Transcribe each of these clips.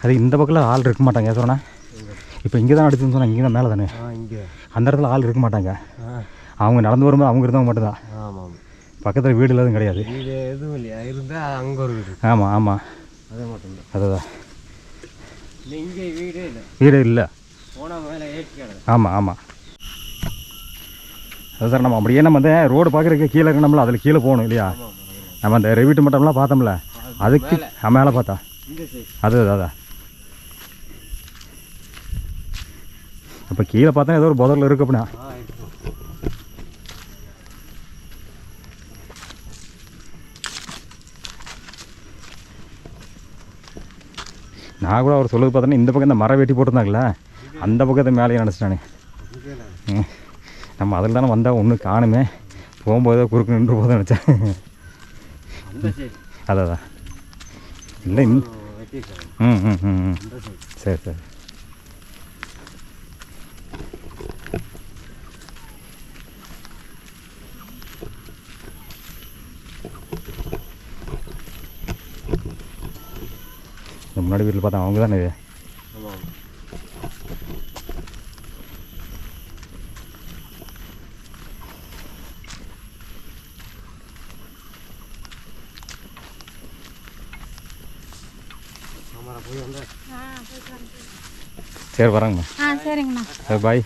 அது இந்த பக்கத்தில் ஆள் இருக்க மாட்டாங்க சொன்னேன். இப்போ இங்கே தான் அடிச்சுன்னு சொன்னாங்க. இங்கே தான் மேலே தானே இங்கே அந்த இடத்துல ஆள் இருக்க மாட்டாங்க. அவங்க நடந்து வரும்போது அவங்க இருந்தவங்க மட்டும்தான். ஆமாம். பக்கத்தில் வீடு எதுவும் கிடையாது. வீடு எதுவும் இல்லையா? இருந்தால் அங்கே ஒரு வீடு. ஆமாம் ஆமாம் அது மட்டும்தான். அதுதான் இங்கே வீடே இல்லை. வீடே இல்லை. போனால் மேலே ஏற்றி. ஆமாம் ஆமாம். அது சார் நம்ம அப்படியே நம்ம அந்த ரோடு பார்க்குறதுக்கு கீழே இருக்கணும்ல, அதில் கீழே போகணும் இல்லையா? நம்ம அந்த ரெவிட்டு மட்டம்லாம் பார்த்தோம்ல, அதுக்கு மேலே பார்த்தா அதான். இப்போ கீழே பார்த்தா ஏதோ ஒரு புதரில் இருக்கு அப்படின்னா. நான் கூட அவர் சொல்லுது பார்த்தோன்னா இந்த பக்கம் இந்த மரம் வெட்டி போட்டிருந்தாங்களே, அந்த பக்கத்தை மேலேயே நினச்சிட்டானே. நம்ம அதில் தானே வந்தால் ஒன்றும் காணுமே, போகும்போதே குறுக்கு நின்று போதும் நினச்சேன். அதான் இல்லை. சரி சரி. முன்னாடி வீட்டில் பார்த்தா அவங்க தானே இது. சரி வராங்கம்மா. சரிங்கண்ணா. பாய்.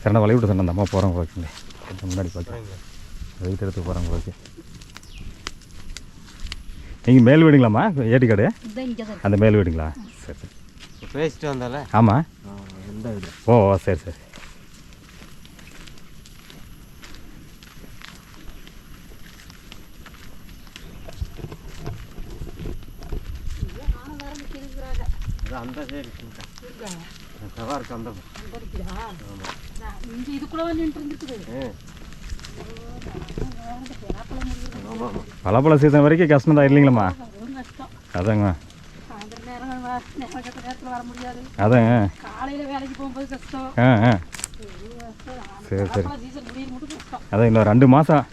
சரிண்ணா வழி விட்டு சொன்ன அந்த அம்மா போகிறவங்க ஓகேங்களே. முன்னாடி பார்க்குறேன் வெயிட் எடுத்து போகிறவங்க ஓகே. நீங்கள் மேல் வீடுங்களாம்மா ஏடிக்காடு? அந்த மேல் வீடுங்களா? சரி சரி. பேசிட்டு வந்தால. ஆமாம். எந்த வீடு? ஓ சரி சரி. அந்த சைடு சவாருக்கு அந்த பலாப்பழ சீசன் வரைக்கும் கஷ்டம் தான் இல்லைங்களாம்மா? அதாங்க அதாங்க. சரி சரி. அதான் இன்னும் 2 மாதம்.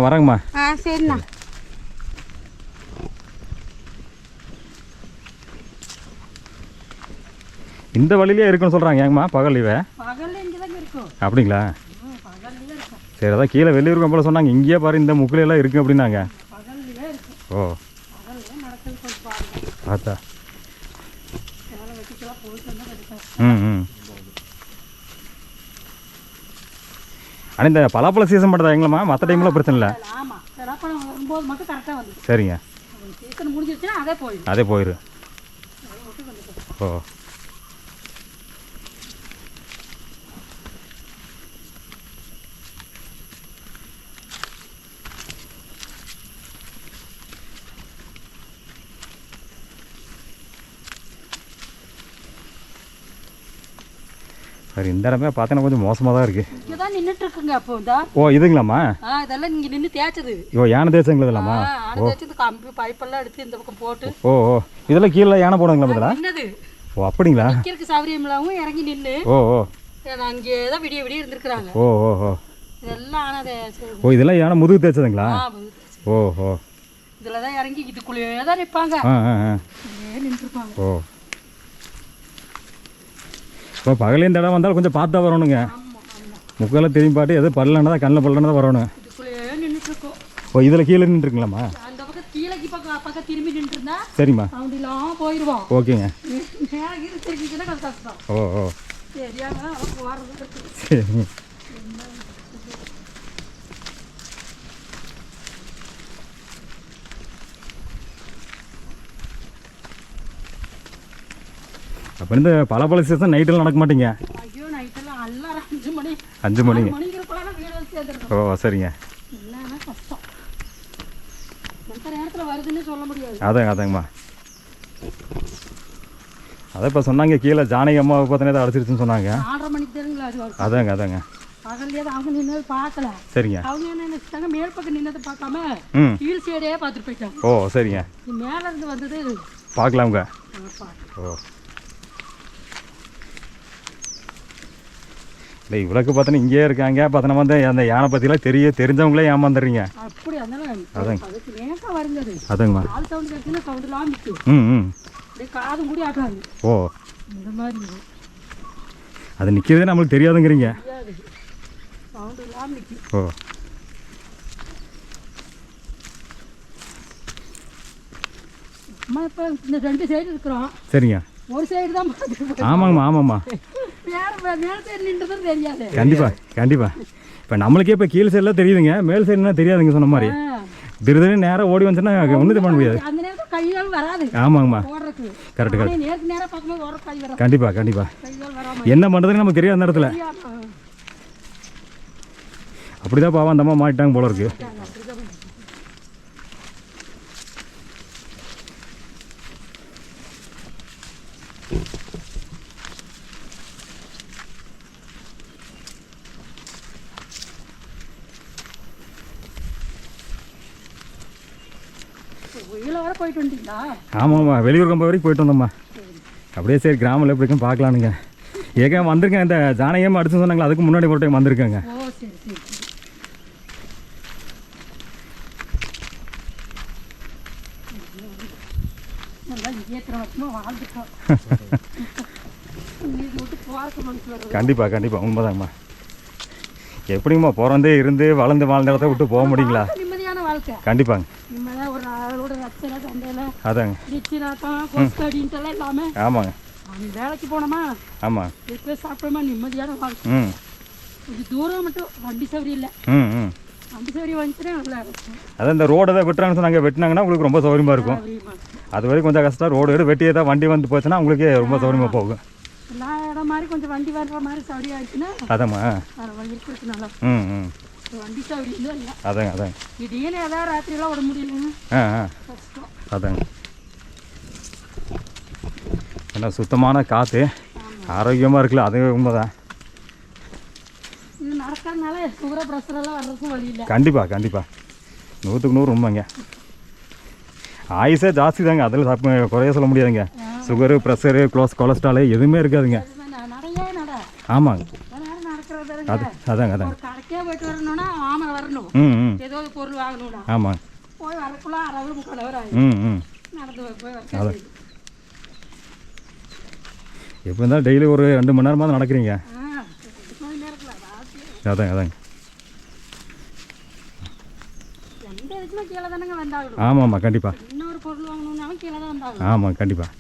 வரேங்கம்மா. சரிண்ணா. இந்த வழியிலே இருக்குன்னு சொல்கிறாங்க ஏங்கம்மா பகல் லீவே? அப்படிங்களா? சரி அதான் கீழே வெளியூருக்கு போல சொன்னாங்க. இங்கேயே பாரு இந்த முக்கிலெல்லாம் இருக்குது அப்படின்னாங்க. ஓ பார்த்தா. ம். ஆனால் இந்த பலாப்பழ சீசன் மட்டும் தான் எங்களாம்மா? மற்ற டைமில் பிரச்சனை இல்லை. சரிங்க. அதே போயிரு. ஓ சரி. இந்த இடமே பார்த்தீங்கன்னா கொஞ்சம் மோசமாக தான் இருக்குது. இங்கதான் நின்னுட்டு இருக்குங்க அப்போ இந்த. ஓ இதுங்களாம்மா? இதெல்லாம் இங்க நின்னு தேய்ச்சது. ஓ யானை தேய்ச்சங்களா இதெல்லாமா? யானை தேய்ச்சது கம்பி பைப் எல்லாம் எடுத்து இந்த பக்கம் போட்டு. ஓ ஓ இதெல்லாம் கீழே யானை போடுங்களா இதெல்லாம்? என்னது? ஓ அப்படிங்களா? நிக்கிறதுக்கு சௌகரியமில்லாம இறங்கி நின்னு. ஓ ஓ அங்கே தான் விடிய விடிய இருந்திருக்காங்க. ஓ ஓ ஓ இதெல்லாம் ஆனதே. ஓ இதெல்லாம் யானை முதுகு தேய்ச்சதுங்களா? ஓ ஓ இதில் தான் இறங்கி இதுக்குள்ளேயே தான் நிற்பாங்க. நின்றுருப்பாங்க. ஓ இப்போ பகலே இந்த இடம் வந்தாலும் கொஞ்சம் பார்த்தா வரணுங்க. முக்கெல்லாம் திரும்பி பாட்டு எது பல்லனா தான் கண்ணில் பல்லனா தான் வரணும். இதுக்குள்ளேயே நின்றுட்டு இருக்கோம். ஓ இதில் கீழே நின்றுருங்களாம்மா? அந்த பக்கம் கீழே பக்கம் திரும்பி நின்றுருந்தா சரிம்மா. அப்படிலாம் போயிடுவோம். ஓகேங்க. கஷ்டம். ஓ ஓ சரியாங்க. சரிங்க. அப்போ இந்த பலாப்பழ சீசன் நைட்டெல்லாம் நடக்க மாட்டீங்க? ஐயோ நைட்டெல்லாம் எல்லாரும் 5 மணி 5 மணிங்க. ஓ சரிங்க. கஷ்டம். எந்த நேரத்தில் வருதுன்னு சொல்ல முடியாது. அதாங்கம்மா. அதான் இப்போ சொன்னாங்க கீழே ஜானகி அம்மாவை பார்த்தோன்னே தான் அடிச்சிருச்சுன்னு சொன்னாங்க. 4:30 மணிக்கு தெரியுங்களா? அதாங்க. பகல்லையே தான் அவங்க நின்னது பார்க்கல. சரிங்க. அவங்க என்ன நினைச்சிட்டாங்க, மேல் பக்கம் நின்னதை பார்க்காம ம். கீழ் சைடே பார்த்துட்டு போயிட்டாங்க. ஓ சரிங்க. மேலே இருந்து வந்தது பார்க்கலாமுங்க. ஓ இல்லை இவ்வளோக்கு பார்த்தோன்னா இங்கேயே இருக்காங்க. பார்த்தோன்னா வந்து அந்த யானை பற்றிலாம் தெரிஞ்சவங்களே ஏமாந்துடுறீங்க. அப்படி அதனால அதாங்க. அதுக்கு நேரம் வருங்கிறது. அதுங்கம்மா. கால் சவுண்டு கேட்டுன்னா சவுண்டுலாம் நிற்கும். ம் ம். அப்படியே காதும் கூடி ஆட்டாது. ஓ இந்த மாதிரி அது நிற்கிறதே நம்மளுக்கு தெரியாதுங்கிறீங்க. தெரியாது, சவுண்டு இல்லாமல் நிற்கும். ஓ அம்மா இப்போ இந்த 2 சைடு இருக்கிறோம். சரிங்க. ஒரு சைடு தான் பார்த்துட்டு ஆமாங்கம்மா ஆமாம்மா. மேலே சைடு நின்றுதான் தெரியாது. கண்டிப்பாக கண்டிப்பாக. இப்போ நம்மளுக்கே இப்போ கீழ் சைடெலாம் தெரியுதுங்க, மேல் சைடுலாம் தெரியாதுங்க. சொன்ன மாதிரி திடீர்னு நேராக ஓடி வந்துச்சுன்னா ஒன்றும் பண்ண முடியாது. அந்த நேரத்தில் கையால் வராது. ஆமாங்கம்மா. ஓடுறதுக்கு கரெக்டு கரெக்ட். நேருக்கு நேராக பார்க்கும்போது ஓடுற கை வராது. கண்டிப்பாக கண்டிப்பாக. கையால் வராமல் என்ன பண்ணுறதுன்னு நமக்கு தெரியாது அந்த இடத்துல. அப்படிதான் பாவம் அந்த அம்மா மாட்டிட்டாங்க போல இருக்கு. வெயில வர போயிட்டு வந்துட்டீங்களா? ஆமாம்மா, வெளியூர் கம்ப வரைக்கும் போயிட்டு வந்தோம்மா. அப்படியே சரி கிராமில் எப்படி இருக்குன்னு பார்க்கலானுங்க. ஏங்க வந்திருக்கேன், இந்த ஜானகியமாக அடிச்சு சொன்னாங்களா, அதுக்கு முன்னாடி ஒரு டைம் வந்திருக்கேங்க. ஓ சரி சரி. கண்டிப்பாக கண்டிப்பாக உண்மைதாங்கம்மா. எப்படிங்கம்மா பிறந்தே இருந்து வளர்ந்து வாழ்ந்த இடத்த விட்டு போக முடியுங்களா? நிம்மதியான வாழ்க்கை. கண்டிப்பாங்க. நிம்மதியாக ஒரு ஆளோட ரச்சனை சண்டையில் அதாங்க. நிச்சயதார்த்தம் கொஸ்கடின்ட்டுலாம் இல்லாமல் ஆமாங்க. வேலைக்கு போனோமா, ஆமாம். வீட்டில் சாப்பிட்டோமா, நிம்மதியான வாழ்க்கை. ம். கொஞ்சம் தூரம் மட்டும் வண்டி சௌகரியம் இல்லை. ம் ம். வண்டி சௌகரியம் வந்துச்சுன்னா நல்லா இருக்கும். அதான் இந்த ரோடு தான் வெட்டுறாங்கன்னு சொன்னாங்க, வெட்டினாங்கன்னா உங்களுக்கு ரொம்ப சௌகரியமாக இருக்கும். அது வரைக்கும் கொஞ்சம் கஷ்டம். ரோடு வெட்டி ஏதாவது வண்டி வந்து போச்சுன்னா உங்களுக்கு ரொம்ப சௌகரியமாக போகும். எல்லா இடம் மாதிரி கொஞ்சம் வண்டி வர்ற மாதிரி சௌகரியம் ஆயிடுச்சுன்னா அதாம்மா. இருக்கிறது நல்லா. ம் ம். வண்டி சௌகரியம் தான் இல்லை. அதாங்க அதாங்க. திடீர்னு ஏதாவது ராத்திரியெல்லாம் விட முடியலங்க, ஆ ஆ. கஷ்டம். அதாங்க. ஏன்னா சுத்தமான காற்று ஆரோக்கியமாக இருக்குல்ல, அது உண்மைதான். இது நடக்கிறதுனால சுகர ப்ரெஷரெல்லாம் வர்றதுக்கும் வழி இல்லை. கண்டிப்பாக கண்டிப்பாக 100க்கு 100 உண்மைங்க. ஆயுசே ஜாஸ்தி தாங்க, அதில் குறைய சொல்ல முடியாதுங்க. சுகரு, ப்ரெஷரு, கொலஸ்ட்ராலு எதுவுமே இருக்காதுங்க. நடையே நட. ஆமாங்க. நடக்கிறது அது அதாங்க அதாங்க. ஒரு கடைக்கே போயிட்டு வரணும்னா ஆமை வரணும். ம் ம். ஏதோ ஒரு பொருள் வாங்கணும்னா ஆமாங்க. போய் வரக்குள்ள 1/2 முக்கால் ஆகும். ம் ம். நடந்து போய் அதான். எப்போ இருந்தாலும் டெய்லி ஒரு 2 மணி நேரமாவது நடக்கிறீங்க. அதாங்க அதாங்க. எந்த இதுக்குமே கீழே தானங்க வந்தாகணும். ஆமாம் ஆமாம் கண்டிப்பாக. இன்னொரு பொருள் வாங்கணும்னாலும் கீழே தான் வந்தாகணும். ஆமாம் கண்டிப்பாக.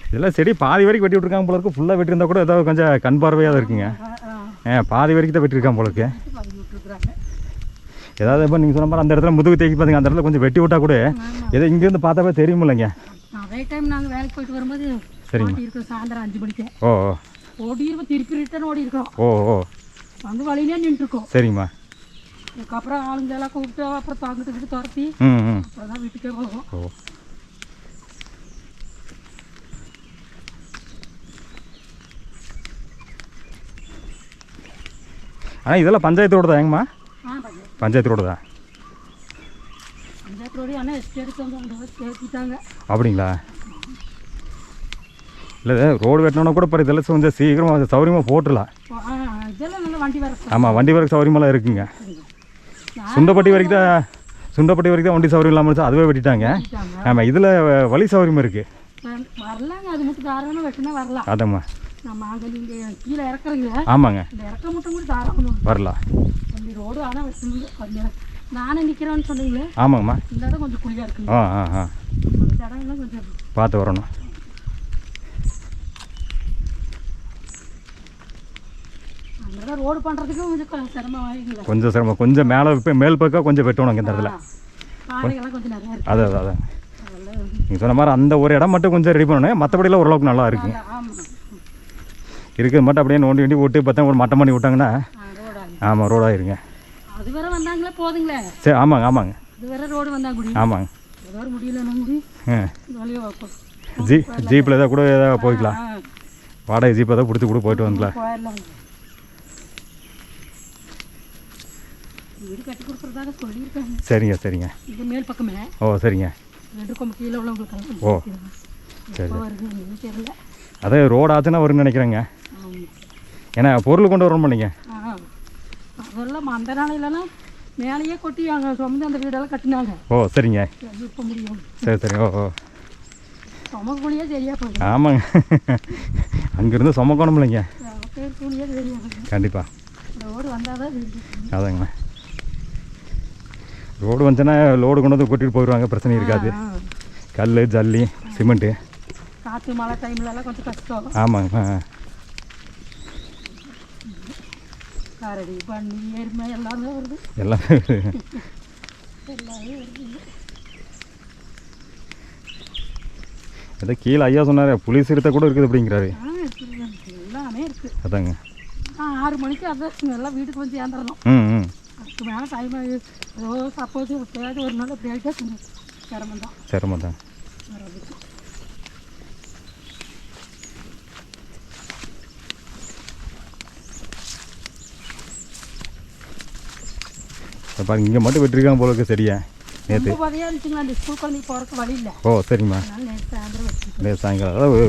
இதெல்லாம் செடி பாதி வரைக்கும் வெட்டி விட்டுருக்காங்க போல இருக்கு. ஃபுல்லாக வெட்டியிருந்தா கூட ஏதாவது கொஞ்சம் கண் பார்வையாக இருக்குங்க. பாதி வரைக்கும் தான் வெட்டியிருக்காங்க போல இருக்கு. ஏதாவது இப்போ நீங்கள் சொன்ன மாதிரி அந்த இடத்துல முதுகு தேக்கி பார்த்தீங்க, அந்த இடத்துல கொஞ்சம் வெட்டி விட்டா கூட ஏதோ இங்கேருந்து பார்த்தாவே தெரியுமில்லைங்க. அதே டைம் நாங்கள் வேலைக்கு போயிட்டு வரும்போது சரிங்க இருக்கோம். சாயந்தரம் 5 மணிக்கு ஓ ஓடி இருக்கோம், திருப்பி ரிட்டர்ன் ஓடி இருக்கோம். ஓ ஓ வந்து வழியிலே நின்றுருக்கோம். சரிங்கம்மா. அதுக்கப்புறம் ஆளுங்களெல்லாம் கூப்பிட்டு அப்புறம் தாங்கிட்டு துரத்தி ம் ம். அப்புறம் தான் வீட்டுக்கே போகும். ஓ ஆனால் இதெல்லாம் பஞ்சாயத்து ரோடு தான் ஏங்கம்மா? பஞ்சாயத்து ரோடு தான். பஞ்சாயத்து ரோடு ஆனால் எஸ்டேட் சேர்த்துட்டாங்க. அப்படிங்களா? இல்லை ரோடு வெட்டினோன்னா கூட இப்போ இதெல்லாம் கொஞ்சம் சீக்கிரம் சௌகரியமாக போட்டுடலாம். இதெல்லாம் நல்லா வண்டி வர. ஆமாம், வண்டி வரைக்கும் சௌகரியமெல்லாம் இருக்குங்க. சுண்டப்பட்டி வரைக்கும் தான் வண்டி சௌகரியம் இல்லாமல் இருந்துச்சு, அதுவே வெட்டிட்டாங்க. ஆமாம், இதில் வழி சௌகரியமாக இருக்குது. வரலாங்க, அது மட்டும் தாராளமாக வெட்டினா வரலாம். அதாம்மா. நம்ம அங்கே நீங்கள் கீழே இறக்குறீங்க. ஆமாங்க, இந்த இறக்க மட்டும் கூட தாராளமாக வரலாம். வண்டி ரோடு ஆனால் வெட்டணும். கொஞ்சம் நானே நிற்கிறேன்னு சொன்னீங்களே. ஆமாங்கம்மா. இந்த இடம் கொஞ்சம் குழியாக இருக்குங்க. ஆ ஆ ஆ. இந்த இடம்லாம் கொஞ்சம் பார்த்து வரணும். அந்த இடம் ரோடு பண்ணுறதுக்கும் கொஞ்சம் சிரமம் ஆகிங்களா? கொஞ்சம் சிரமம். கொஞ்சம் மேல் பக்கம் கொஞ்சம் வெட்டணும் இந்த இடத்துல. பாறைகள்லாம் கொஞ்சம் நிறையா இருக்குது. அதான் அதான் நீங்கள் சொன்ன மாதிரி அந்த ஒரு இடம் மட்டும் கொஞ்சம் ரெடி பண்ணணும். மற்றபடியெல்லாம் ஓரளவுக்கு நல்லா இருக்குங்க. இருக்கிறது மட்டும் அப்படியே நோண்டி வண்டி விட்டு பார்த்தா ஒரு மட்டம் பண்ணி விட்டாங்கன்னா ஆமாம் ரோடாயிருங்க. அது வேற வந்தாங்களே போதுங்களே. சரி, ஆமாங்க ஆமாங்க. அது வேற ரோடு வந்தாங்க. ஆமாங்க. ஏதோ முடியல நம்பி வழியை வைப்போம். ஜீப்பில் ஏதாவது கூட ஏதாவது போய்க்கலாம், வாடகை ஜீப் ஏதாவது பிடிச்சி கூட போயிட்டு வந்துடலாம். போயிடலாம். வீடு கட்டி கொடுக்குறதாக சொல்லியிருக்காங்க. சரிங்க சரிங்க. இது மேல் பக்கமே. ஓ சரிங்க. 2 கொம்பு கீழே உள்ளவங்களுக்கு. ஓ சரி. வருது தெரியல. அதே ரோடு ஆச்சுன்னா வரும்னு நினைக்கிறேங்க. ஏன்னா பொருள் கொண்டு வரணும் பண்ணிங்க. அதெல்லாம் அந்த நாளையிலலாம் மேலேயே கொட்டி அங்கே சுமந்து அந்த வீடெல்லாம் கட்டினாங்க. ஓ சரிங்க. இப்போ முடியும். சரி சரி. ஓ ஓ சுமக்கூலியே சரியா போகுது. ஆமாங்க, அங்கேருந்து சுமக்கணும் இல்லைங்க. கூலியே தெரியாது. கண்டிப்பாக ரோடு வந்தால் தான் அதாங்கண்ணா. ரோடு வந்துச்சுன்னா லோடு கொண்டு வந்து கொட்டிட்டு போயிடுவாங்க, பிரச்சனை இருக்காது. கல் ஜல்லி சிமெண்ட்டு காற்று மழை டைம்லலாம் கொஞ்சம் கஷ்டம். ஆமாங்க. கரடி பண்ணி எருமை எல்லாமே வருது. எல்லாமே எல்லாமே வருது. ஏதோ கீழே ஐயா சொன்னார் புலி சிறுத்தை கூட இருக்குது அப்படிங்கிறாரு. எல்லாமே இருக்குது. அதாங்க 6 மணிக்கு அதான் எல்லாம் வீட்டுக்கு வந்து சேர்ந்துடணும். ம். அதுக்கு மேலே டைம் ஏதோ சப்போஸ் எப்படியாவது ஒரு நாள் அப்படி ஆகிட்டா சிரமம் தான். சிரமம் தான். பாருங்க இங்கே மட்டும் விட்டுருக்காங்க போல இருக்கு சரியா நேற்று. வழியாக இருந்துச்சுங்களா அந்த ஸ்கூல் குழந்தைக்கு போகிறக்கு வழி இல்லை. ஓ சரிங்கம்மா. அதனால நேற்று சாயந்தரம் வச்சு நேற்று சாயங்காலம் அதாவது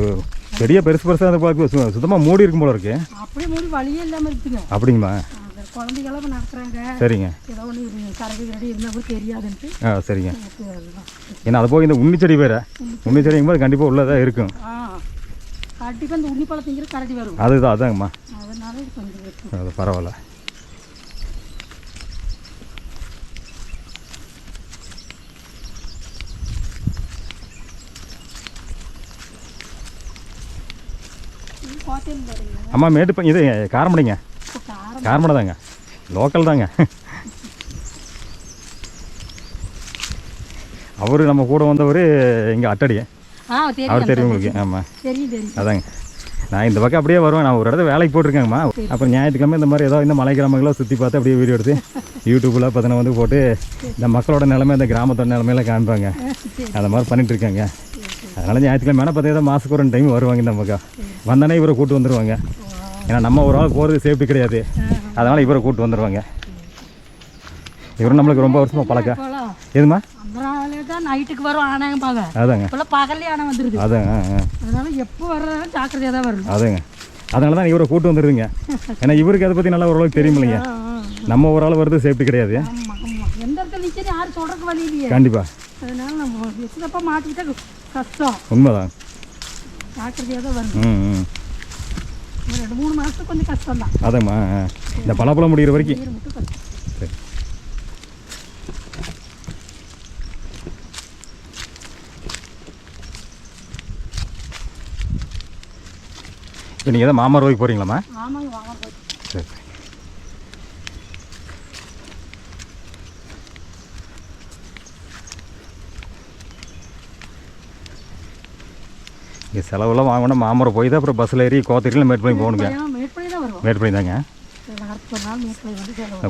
பெரிய பெருசாக அந்த பார்க்க சுத்தமாக மூடி இருக்கும் போல இருக்கு. அப்படியே மூடி வழியே இல்லாமல் இருக்குங்க. அப்படிங்களா? அந்த குழந்தைகளாம் நடத்துகிறாங்க. சரிங்க. ஏதோ ஒன்று கரடி கரடி இருந்தால் கூட தெரியாதுன்ட்டு. சரிங்க. ஏன்னா அது போய் இந்த உன்னிச்செடி வேறு, உன்னிச்செடிங்கும் போது கண்டிப்பாக உள்ளதாக இருக்கும். கண்டிப்பாக இந்த உன்னி பழத்திங்கிற கரடி வரும். அதுதான் அதாங்கம்மா. அதனால இது கொஞ்சம் அது பரவாயில்ல. அம்மா மேட்டு இது காரமடைங்க. காரமடை தாங்க, லோக்கல் தாங்க. அவர் நம்ம கூட வந்தவர் இங்கே அட்டடி. அவர் தெரியும் உங்களுக்கு? ஆமாம் அதாங்க. நான் இந்த பக்கம் அப்படியே வருவேன். நான் ஒரு இடத்துல வேலைக்கு போட்டிருக்கேங்கம்மா. அப்புறம் ஞாயிற்றுக்கிழமை இந்த மாதிரி ஏதோ இந்த மலை கிராமங்களை சுற்றி பார்த்து அப்படியே வீடியோ எடுத்து யூடியூப்பில் பார்த்தீங்கன்னா வந்து போட்டு இந்த மக்களோட நிலைமை இந்த கிராமத்தோட நிலைமையெல்லாம் காமிப்பாங்க. அந்த மாதிரி பண்ணிகிட்ருக்காங்க. அதனால் ஞாயிற்றுக்கிழமை வேணால் பார்த்தீங்கன்னா மாதத்துக்கு ஒரு 2 டைம் வருவாங்க இந்த பக்கம். வந்தானே இவரை கூப்பிட்டு வந்துடுவாங்க. ஏன்னா நம்ம ஒரு ஆள் போகிறது சேஃப்டி கிடையாது, அதனால் இவரை கூப்பிட்டு வந்துடுவாங்க. இவரும் நம்மளுக்கு ரொம்ப வருஷமாக பழக்கம். எதுமா நைட்டுக்கு வரும் ஆனாங்க. அதாங்க பகல்லே ஆனா வந்துருது. அதாங்க. அதனால எப்போ வர்றதாலும் ஜாக்கிரதையாக தான் வரும். அதாங்க. அதனால தான் இவரை கூப்பிட்டு வந்துடுதுங்க. ஏன்னா இவருக்கு அதை பற்றி நல்லா ஓரளவுக்கு தெரியும் இல்லைங்க. நம்ம ஒரு ஆள் வருது சேஃப்டி கிடையாது. எந்த இடத்துல நிற்கிறது யாரும் சொல்கிறதுக்கு வழி இல்லையா? கண்டிப்பாக. அதனால நம்ம எத்தப்போ மாட்டிக்கிட்டா கஷ்டம். உண்மைதான். ஜாக்கிரதையாக தான் வரும். 2-3 மாதத்துக்கு கொஞ்சம் கஷ்டம் தான். அதாம்மா. இந்த பலாப்பழம் முடிகிற வரைக்கும் சரி. இப்போ நீங்கள் எதாவது மாமரம் ரோய்க்கு போகிறீங்களாம்மா? ஆமாங்க வாங்க. சரி. இங்கே செலவெல்லாம் வாங்கணும். மாமரம் போய் தான் அப்புறம் பஸ்ஸில் ஏறி கோத்தகிரியில் மேட் பண்ணி போகணுங்க. மேட் பண்ணி தாங்க.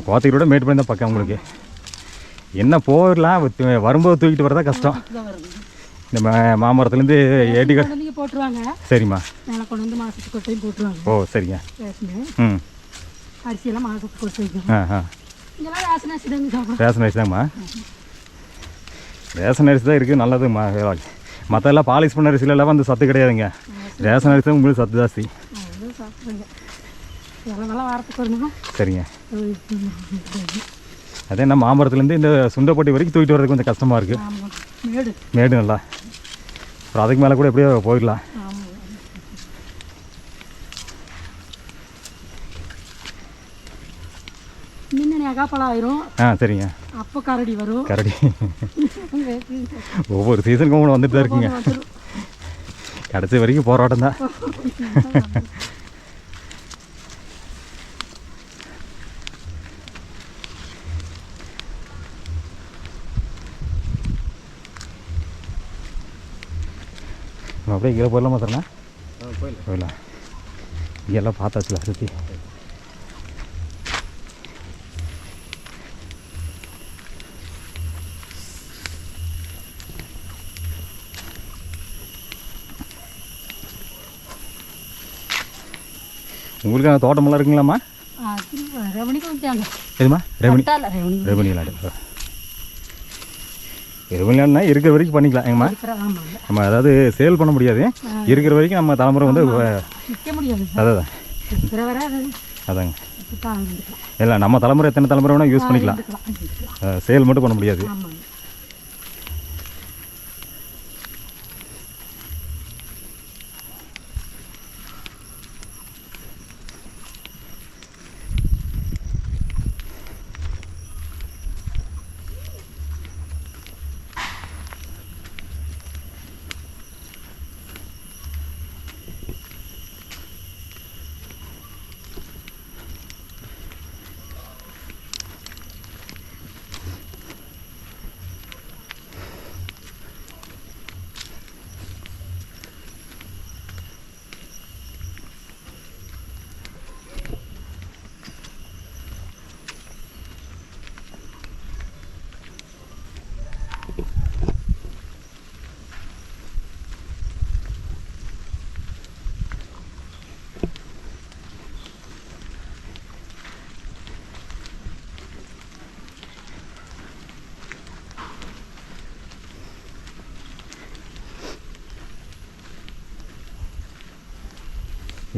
கோத்தகிரியோட மேட் பண்ணி தான் பக்கம் உங்களுக்கு. என்ன போயிடலாம், வரும்போது தூக்கிட்டு வரதா கஷ்டம். இந்த மாமரத்துலேருந்து ஏடி போட்டுருவாங்க. சரிம்மா. கொண்டு வந்து மாதத்துக்கு ஒரு டைம் போட்டுருவாங்க. ஓ சரிங்க. ம் அரிசியெல்லாம் மாதத்துக்கு போட்டு வைக்கணும். இங்கெல்லாம் ரேஷன் அரிசி தாங்க சாப்பிடும். ரேஷன் அரிசி தாங்கம்மா. ரேஷன் அரிசி தான் இருக்குது நல்லதும்மா. மற்றெல்லாம் பாலிஷ் பண்ண அரிசியிலலாம் வந்து சத்து கிடையாதுங்க. ரேஷன் அரிசி தான் உங்களுக்கு சத்து ஜாஸ்தி. சரிங்க. அதே என்ன மாமரத்துலேருந்து இந்த சுண்டப்பட்டி வரைக்கும் தூக்கிட்டு வரதுக்கு கொஞ்சம் கஷ்டமாக இருக்குது. மேடு நல்லா. அப்புறம் அதுக்கு மேலே கூட எப்படியோ போயிடலாம். அகாப்பழம் ஆயிரும். சரிங்க. அப்போ கரடி வரும். கரடி ஒவ்வொரு சீசனுக்கும் கூட வந்துட்டு தான் இருக்குங்க. கடைசி வரைக்கும் போராட்டம் தான். அப்படியே கீழே போயிடலாமா சார்ண்ணா? போயிடலாம். இங்கெல்லாம் பார்த்தாச்சுல சுற்றி. உங்களுக்கு அந்த தோட்டமெல்லாம் இருக்குங்களாம்மா? ரெவனிக்கு விட்டாங்க. எதுமா ரெவனி ரெவனி ரெவனி லேண்டு. ரெவனி லேண்ட்னா இருக்கிற வரைக்கும் பண்ணிக்கலாம் எங்கம்மா. நம்ம அதாவது சேல் பண்ண முடியாது, இருக்கிற வரைக்கும் நம்ம தலைமுறை வந்து விற்க முடியாது. அதான் இருக்கிற வரை அதாங்க. இல்லை நம்ம தலைமுறை எத்தனை தலைமுறை வேணால் யூஸ் பண்ணிக்கலாம், சேல் மட்டும் பண்ண முடியாது.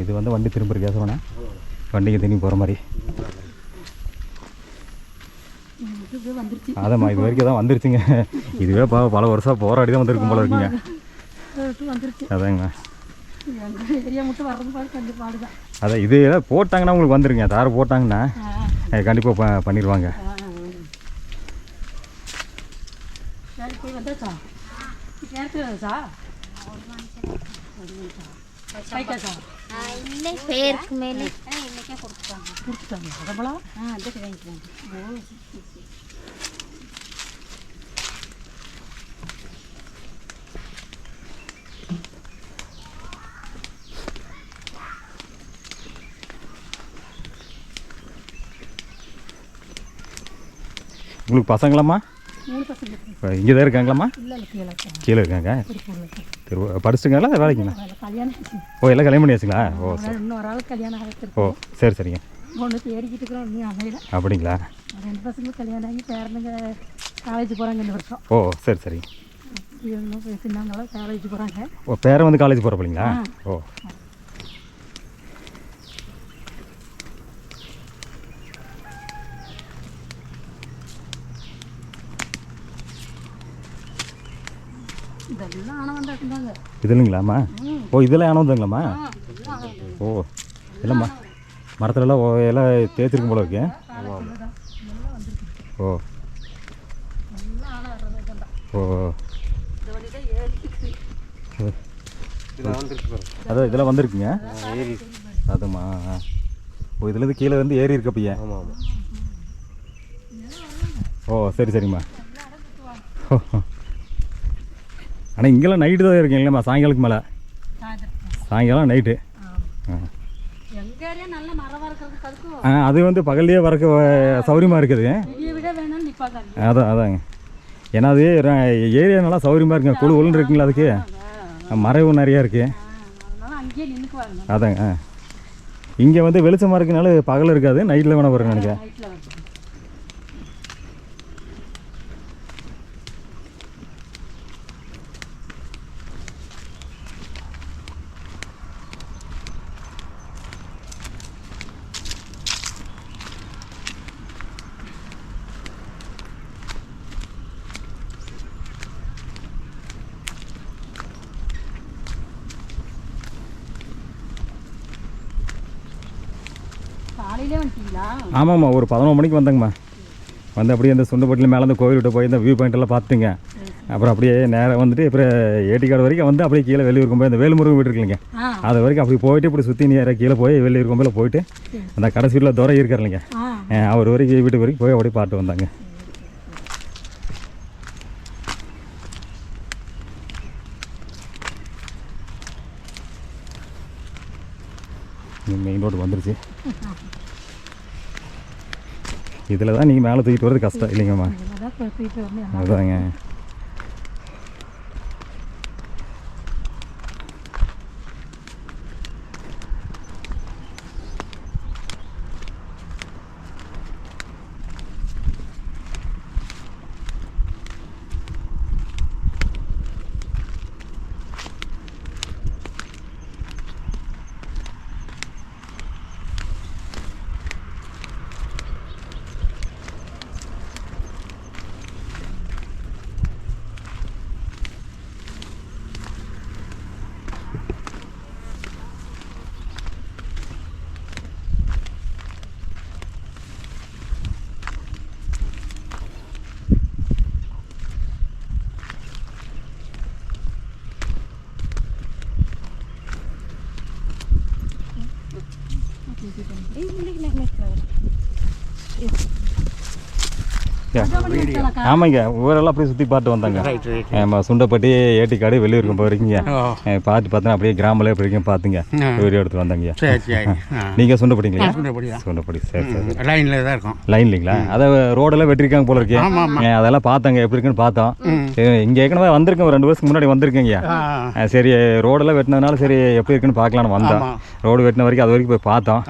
இது வந்து வண்டி திரும்ப இருக்கா சொன்னா, வண்டிக்கு திரும்பி போகிற மாதிரி. அதாம்மா இது வரைக்கும் தான் வந்துருச்சுங்க. இதுவே பல வருஷம் போராடி தான் வந்திருக்கும் போல இருக்குங்க. அதாங்கண்ணா. அதான் இது ஏதாவது போட்டாங்கன்னா உங்களுக்கு வந்துருங்க, தார் போட்டாங்கன்னா கண்டிப்பாக பண்ணிடுவாங்க. பேருக்கு மேலே இன்னைக்கே கொடுத்துட்டாங்க. அதெல்லாம் அதுக்கு வாங்கிக்கலாம். உங்களுக்கு பசங்களாம்மா? 3 பசங்க. இங்கே தான் இருக்காங்களாம்மா? கீழே இருக்காங்க. படிச்சுட்டுங்களா வேலைக்குண்ணா? ஓ எல்லாம் கல்யாணம் பண்ணியாச்சுங்களா? ஓ சரி. இன்னொரு ஆள் கல்யாணம் ஆகிட்டு. ஓ சரி சரிங்க. ஒன்று தேடிக்கிட்டு இருக்கிறோம், இன்னும் அமையல. அப்படிங்களா? 2 பசங்களும் கல்யாணம் ஆகி பேரனுங்க காலேஜ் போகிறாங்க இந்த வருஷம். ஓ சரி சரி. சின்னவங்களாம் காலேஜ் போகிறாங்க. ஓ பேரை வந்து காலேஜ் போகிறப்பீங்களா? ஓ இதெல்லாம் ஆன வந்தாங்க. இது இல்லைங்களாம்மா? ஓ இதெல்லாம் ஆன வந்தாங்களாம்மா? ஓ இல்லைம்மா மரத்துலலாம் எல்லாம் தேய்ச்சிருக்கும் போல இருக்கேன். ஓ ஓ அதான் இதெல்லாம் வந்துருக்குங்க. அதுமா ஓ இதுலேருந்து கீழே வந்து ஏறி இருக்க பையன். ஆமாம் ஆமாம். ஓ சரி சரிம்மா. ஆனால் இங்கெல்லாம் நைட்டு தான் இருக்கீங்க இல்லைம்மா? சாயங்காலத்துக்கு மேலே சாயங்காலம் நைட்டு. அது வந்து பகல்லையே வரக்க சௌரியமாக இருக்குது. அதான் அதாங்க. ஏன்னா அது ஏரியா நல்லா சௌரியமாக இருக்குங்க, குழு ஒழுன்னு இருக்குங்களா, அதுக்கு மறைவு நிறையா இருக்குது. அதாங்க. இங்கே வந்து வெளிச்சமாக இருக்கனால பகல் இருக்காது, நைட்டில் வேணால் வரும் நினைக்கிறேன். ஆமாம்மா ஒரு 11 மணிக்கு வந்தேங்கம்மா. வந்து அப்படியே இந்த சுண்டப்பட்டியில் மேலே இந்த கோவில்கிட்ட போய் இந்த வியூ பாயிண்டெல்லாம் பார்த்துட்டுங்க. அப்புறம் அப்படியே நேரம் வந்துட்டு அப்புறம் ஏட்டிக்காடு வரைக்கும் வந்து அப்படியே கீழே வெளியூர் கொம்பை இந்த வேலுமுருகன் வீடு இருக்குல்லைங்க, அது வரைக்கும் அப்படி போயிட்டு இப்படி சுற்றி நேராக கீழே போய் வெளியூர் கொம்பில் போயிட்டு அந்த கடைசி வீட்டில் துறை இருக்கார் இல்லைங்க, அவர் வரைக்கும் வீட்டு வரைக்கும் போய் அப்படியே பார்த்து வந்தாங்க. மெயின் ரோடு வந்துருச்சு. இதில் தான் நீங்கள் மேலே தூக்கிட்டு வர்றது கஷ்டம் இல்லைங்கம்மா? அதாங்க. ஆமாங்க ஊரெல்லாம் அப்படியே சுற்றி பார்த்து வந்தாங்க. ஆமாம் சுண்டப்பட்டி ஏட்டிக்காடு வெளியூருக்கு போகிறீங்க பார்த்து பார்த்தா அப்படியே கிராமத்தில் எப்படி இருக்கீங்க பார்த்துங்க வீடியோ எடுத்து வந்தாங்க. நீங்கள் சுண்டப்பட்டிங்களா? சுண்டப்பட்டி சரி சரி லைனில் தான் இருக்கும். லைன் இல்லைங்களா? அதை ரோடெல்லாம் வெட்டிருக்காங்க போல இருக்கு. அதெல்லாம் பார்த்தாங்க எப்படி இருக்குன்னு பார்த்தோம். சரி இங்கே ஏற்கனவே வந்திருக்கேன் 2 வருஷத்துக்கு முன்னாடி வந்திருக்கேங்க. சரி ரோடெல்லாம் வெட்டினதுனால சரி எப்படி இருக்குன்னு பார்க்கலான்னு வந்தோம். ரோடு வெட்டின வரைக்கும் அது வரைக்கும் போய் பார்த்தோம்.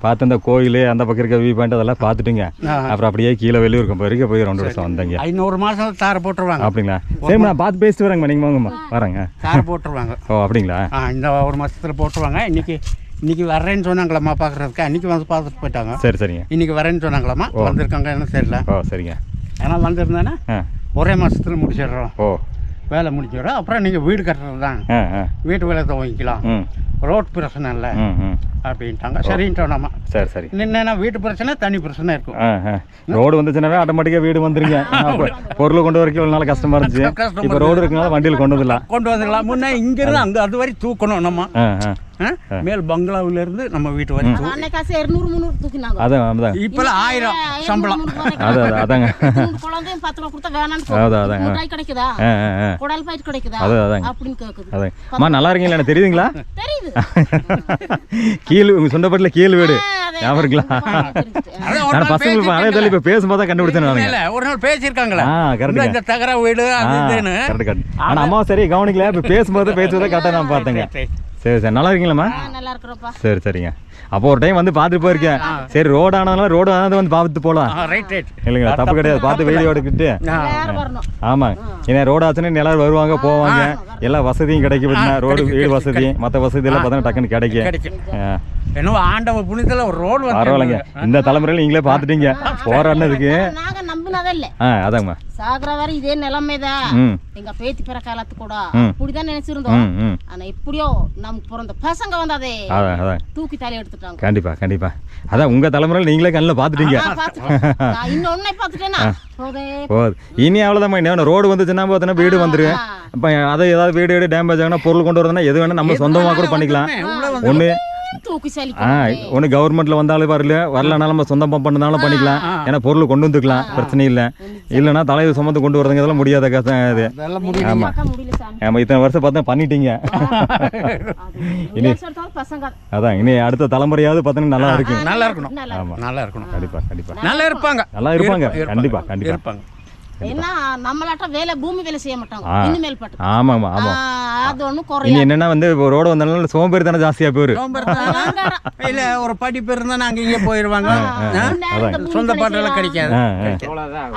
பார்த்து அந்த கோயில் அந்த பக்கம் இருக்க வியூ பாயிண்ட் அதெல்லாம் பார்த்துட்டுங்க. அப்புறம் அப்படியே கீழே வெளியூருக்கு போய் போய் 2 வருஷம் வந்தேங்க. 500 மாதம் தாரை போட்டுருவாங்க. அப்படிங்களா? சரி நான் பார்த்து பேசிட்டு வரேங்கம்மா. நீங்கள் வாங்கம்மா வரேங்க. தாரை போட்டுருவாங்க. ஓ அப்படிங்களா? இந்த 1 மாதத்தில் போட்டுருவாங்க. இன்னைக்கு வரேன்னு சொன்னாங்களாம்மா பார்க்குறதுக்கு. அன்றைக்கி வந்து பார்த்துட்டு போயிட்டாங்க. சரி சரிங்க. இன்னைக்கு வரேன்னு சொன்னாங்களாம்மா. வந்திருக்காங்க என்ன தெரியல. ஓ சரிங்க. ஏன்னா வந்திருந்தேன்னா ஒரே மாதத்தில் முடிச்சிடுறோம். ஓ வேலை முடிச்சிடுறோம். அப்புறம் நீங்கள் வீடு கட்டுறது தான். வீட்டு வேலை துவங்கிக்கலாம். ரோட் பிரச்சனை இல்லை அப்படின்ட்டாங்க. சரின்ட்டோம் நம்ம. சரி சரி. என்னன்னா வீட்டு பிரச்சனை தனி பிரச்சனை இருக்கும். ரோடு வந்துச்சுனாவே ஆட்டோமேட்டிக்காக வீடு வந்துருங்க. பொருள் கொண்டு வரைக்கும் ஒரு நாள் கஷ்டமா இருந்துச்சு. இப்போ ரோடு இருக்கனால வண்டியில் கொண்டு வந்துடலாம். முன்னே இங்கிருந்து அங்கே அது வரை தூக்கணும் நம்ம. மேல் பங்களாவிலிருந்து நம்ம வீட்டு வரை அதான் இப்பெல்லாம் 1000 சம்பளம். அதான் அதாங்க அம்மா நல்லா இருக்கீங்களா? எனக்கு தெரியுதுங்களா? கீழ் சுண்டப்பட்டில் கீழ் வீடு ஞாபகம் இருக்குங்களா? நான் பசங்களுக்கு அதே தள்ளி இப்போ பேசும்போது தான் கண்டுபிடிச்சேன். நான் ஒரு நாள் பேசியிருக்காங்களா? கரெக்ட். இந்த தகர வீடு கரெக்ட் கரெக்ட். ஆனால் அம்மா சரி கவனிக்கல. இப்போ பேசும்போது கரெக்டாக நான் பார்த்தேங்க. சரி சரி நல்லா இருக்கீங்களாம்மா? சரி சரிங்க. அப்போ ஒரு டைம் வந்து பார்த்துட்டு போயிருக்கேன். சரி ரோடு ஆனாலும் ரோடு ஆனது வந்து பார்த்துட்டு போகலாம் இல்லைங்களா? தப்பு கிடையாது. பார்த்து வீடியோ எடுக்கிட்டு. ஆமாம் ஏன்னா ரோடு ஆச்சுன்னா எல்லாரும் வருவாங்க போவாங்க. எல்லா வசதியும் கிடைக்கும். ரோடு வீடு வசதி மற்ற வசதியெல்லாம் பார்த்தா டக்குன்னு கிடைக்கும். என்னவோ ஆண்டவ புனிதத்தில் ஒரு ரோடு பரவாயில்லைங்க. இந்த தலைமுறையில் நீங்களே பார்த்துட்டீங்க போராடினதுக்கு. அதாங்கம்மா சாகர வரை இதே நிலைமைதான். எங்க பேத்தி பிற காலத்து கூட அப்படிதான் நினைச்சிருந்தோம். ஆனா எப்படியோ நமக்கு பிறந்த பசங்க வந்து அதை தூக்கி தலை எடுத்துட்டாங்க. கண்டிப்பா கண்டிப்பா. அதான் உங்க தலைமுறையில் நீங்களே கண்ணில் பார்த்துட்டீங்க. இன்னொன்னு பார்த்துட்டேன்னா போகுது. இனி அவ்வளோதான். இன்னும் ரோடு வந்துச்சுன்னா பார்த்தோன்னா வீடு வந்துருவேன். இப்போ அதை ஏதாவது வீடு டேமேஜ் ஆகுனா பொருள் கொண்டு வரதுன்னா எது வேணா நம்ம சொந்தமாக கூட பண்ணிக்கலாம். ஒன்று கவர்மெண்ட்ல வந்தாலும் வரலனாலும் நம்ம சொந்தம் பம்ப் பண்ணாலும் பண்ணிக்கலாம். ஏன்னா பொருள் கொண்டு வந்துக்கலாம், பிரச்சனை இல்லை. இல்லைன்னா தலைவர் சுமந்து கொண்டு வரதுங்க இதெல்லாம் முடியாத கஷ்டம் இது. ஆமா ஆமா இத்தனை வருஷம் பார்த்தா பண்ணிட்டீங்க. இனி அதான் இனி அடுத்த தலைமுறையாவது பார்த்தீங்கன்னா நல்லா இருக்கு. நல்லா இருக்கணும். ஆமா நல்லா இருக்கணும். கண்டிப்பா கண்டிப்பா நல்லா இருப்பாங்க. நல்லா இருப்பாங்க. கண்டிப்பா கண்டிப்பா இருப்பாங்க. ஏன்னா நம்மளாட்ட வேலை பூமி வேலை செய்ய மாட்டாங்க. இனிமேல் பட்டு ஆமாம் ஆமாம். அது ஒன்றும் குறையும். இனி என்னன்னா வந்து ரோடு வந்தாலும் சோம்பேறி தானே ஜாஸ்தியாக போயிரு. இல்லை ஒரு படிப்பு இருந்தால் நாங்கள் இங்கே போயிடுவாங்க. சொந்த பாட்டெல்லாம் கிடைக்காது.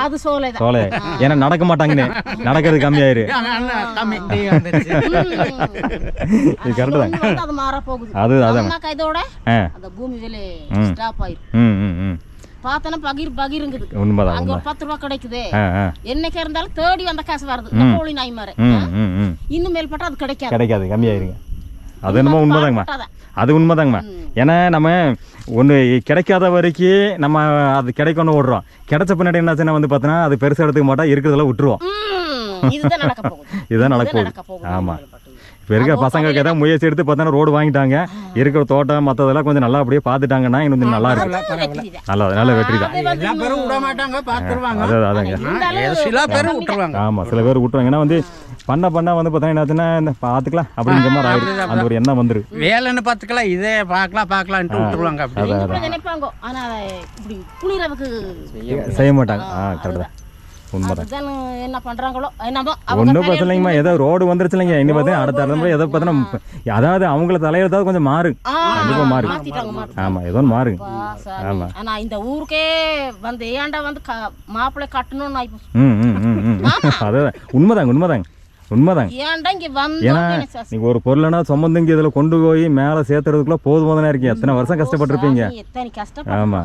அது சோலை சோலை ஏன்னா நடக்க மாட்டாங்கன்னு நடக்கிறது கம்மியாயிரு. இது கரெக்டு தான். அது மாற போகுது. அது அதான் இதோட அந்த பூமி வேலை ஸ்டாப் ஆயிரும். பார்த்தனா பகிருங்குது. உண்மைதான். அங்க ஒரு 10 ரூபாய் கிடைக்குது. என்னைக்கு இருந்தாலும் தேடி வந்த காசு வருது. கோழி நாய் மாதிரி இன்னும் மேல்பட்டா அது கிடைக்காது. கம்மியாயிருங்க. அது என்னமோ உண்மைதாங்கம்மா. அது உண்மைதாங்கம்மா. ஏன்னா நம்ம ஒன்று கிடைக்காத வரைக்கும் நம்ம அது கிடைக்கணும்னு ஓடுறோம். கிடைச்ச பின்னாடி என்னாச்சுன்னா வந்து பார்த்தோன்னா அது பெருசாக எடுத்துக்க மாட்டோம். இருக்கிறதெல்லாம் விட்டுருவோம். இதுதான் நடக்க போகுது. ஆமாம் இப்போ இருக்க பசங்களுக்கு ஏதாவது முயற்சி எடுத்து பார்த்தோன்னா ரோடு வாங்கிட்டாங்க. இருக்கிற தோட்டம் மற்றதெல்லாம் கொஞ்சம் நல்லா அப்படியே பார்த்துட்டாங்கன்னா இன்னும் நல்லா இருக்கும். நல்ல வெற்றி தான். அதாங்க சில பேர் விட்டுருவாங்க. ஆமாம் சில பேர் விட்டுருவாங்க. ஏன்னா வந்து பண்ண வந்து பார்த்தா என்னாச்சுன்னா இந்த பார்த்துக்கலாம் அப்படிங்கிற மாதிரி ஆயிடும். அந்த ஒரு எண்ணம் வந்துரு. வேலைன்னு பார்த்துக்கலாம் இதே பார்க்கலான்ட்டு விட்டுருவாங்க. செய்ய மாட்டாங்க. கரெக்ட் தான். என்ன பண்றாங்களோ ஒன்றும் பிரச்சனை இல்லைங்கம்மா. ஏதோ ரோடு வந்துருச்சு இல்லைங்க. இன்னும் பார்த்தா அடுத்த தலைமுறை எதை பார்த்தோன்னா அதாவது அவங்கள தலையெழுத்தாவது கொஞ்சம் மாறு. கண்டிப்பாக மாறு. ஆமா ஏதோ மாறுங்க. ஆமா ஆனா இந்த ஊருக்கே வந்து ஏன்டா வந்து மாப்பிள்ளை கட்டணும்னு அதான் உண்மைதாங்க. ஏன்னா நீங்க ஒரு பொருள்னா சொந்தங்க இதுல கொண்டு போய் மேல சேர்த்துறதுக்குள்ள போதுமானே இருக்கீங்க. எத்தனை வருஷம் கஷ்டப்பட்டிருப்பீங்க. ஆமா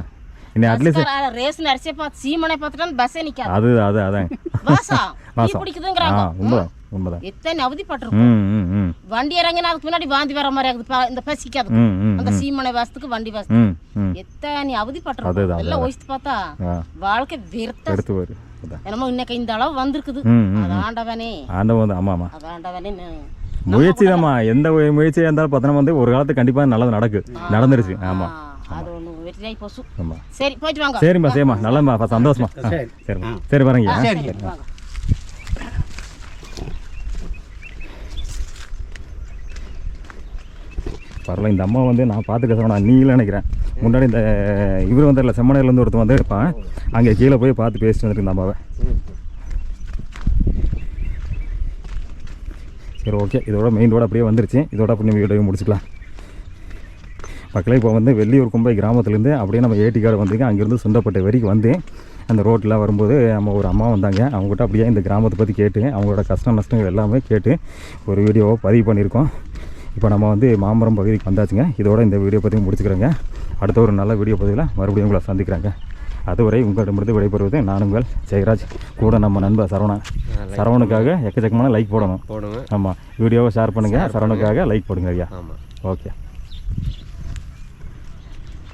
இன்னும் அட்லீஸ்ட் ரேஷன் அரிசியை பார்த்து சீமனை பார்த்துட்டு பஸ்ஸே நிக்காது. அதான் உண்மைதான். எத்தனை அவதிப்பட்டிருக்கும். வண்டி இறங்கினா அதுக்கு முன்னாடி வாந்தி வர மாதிரி ஆகுது. இந்த பசிக்காது அந்த சீமனை வாசத்துக்கு வண்டி வாசத்துக்கு எத்தனை அவதிப்பட்டிருக்கும். எல்லாம் ஒய்த்து பார்த்தா வாழ்க்கை வெறுத்து என்னமோ இன்னைக்கு இந்த அளவு வந்திருக்குது. அது ஆண்டவனே. ஆமாமா அது ஆண்டவனே முயற்சி தான்மா. எந்த முயற்சியாக இருந்தாலும் பார்த்தோன்னா வந்து ஒரு காலத்துக்கு கண்டிப்பாக நல்லது நடந்துருச்சு. ஆமா அது ஒன்று வெற்றியாகி போச்சு. ஆமாம் சரி போயிட்டு வாங்க. சரிம்மா சரிம்மா நல்லம்மா அப்போ சந்தோஷமா. சரிம்மா சரி வரேங்க. சரிங்க. பரவாயில்ல. இந்த அம்மா வந்து நான் பார்த்துக்க சொன்னா நீங்களும் நினைக்கிறேன். முன்னாடி இந்த இவர் வந்தார்ல செம்மனையிலேருந்து ஒருத்தர் வந்து இருப்பான், அங்கே கீழே போய் பார்த்து பேசிட்டு வந்துருக்கு இந்த அம்மாவை. சரி ஓகே, இதோட மெயின் ரோடு அப்படியே வந்துருச்சு. இதோட அப்படி வீடியோ முடிச்சுக்கலாம் மக்களே. இப்போ வந்து வெள்ளியூர் கும்பை கிராமத்துலேருந்து அப்படியே நம்ம ஏட்டிக்காடு வந்துங்க, அங்கேருந்து சுண்டப்பட்டை வரைக்கும் வந்து அந்த ரோட்டில் வரும்போது நம்ம ஒரு அம்மா வந்தாங்க. அவங்ககிட்ட அப்படியே இந்த கிராமத்தை பற்றி கேட்டு அவங்களோட கஷ்டம் நஷ்டங்கள் எல்லாமே கேட்டு ஒரு வீடியோவை பதிவு பண்ணியிருக்கோம். இப்போ நம்ம வந்து மாமரம் பகுதிக்கு வந்தாச்சுங்க. இதோட இந்த வீடியோ பற்றி முடிச்சுக்கிறேங்க. அடுத்த ஒரு நல்ல வீடியோ பதிவில் மறுபடியும் உங்களை சந்திக்கிறாங்க. அதுவரை உங்களிடமிருந்து விடைபெறுவது நான் உங்கள் ஜெயராஜ். கூட நம்ம நண்பர் சரவணுக்காக எக்கச்சக்கமான லைக் போடணும். ஆமாம், வீடியோவை ஷேர் பண்ணுங்கள். சரவணுக்காக லைக் போடுங்க ஐயா. ஆமாம் ஓகே.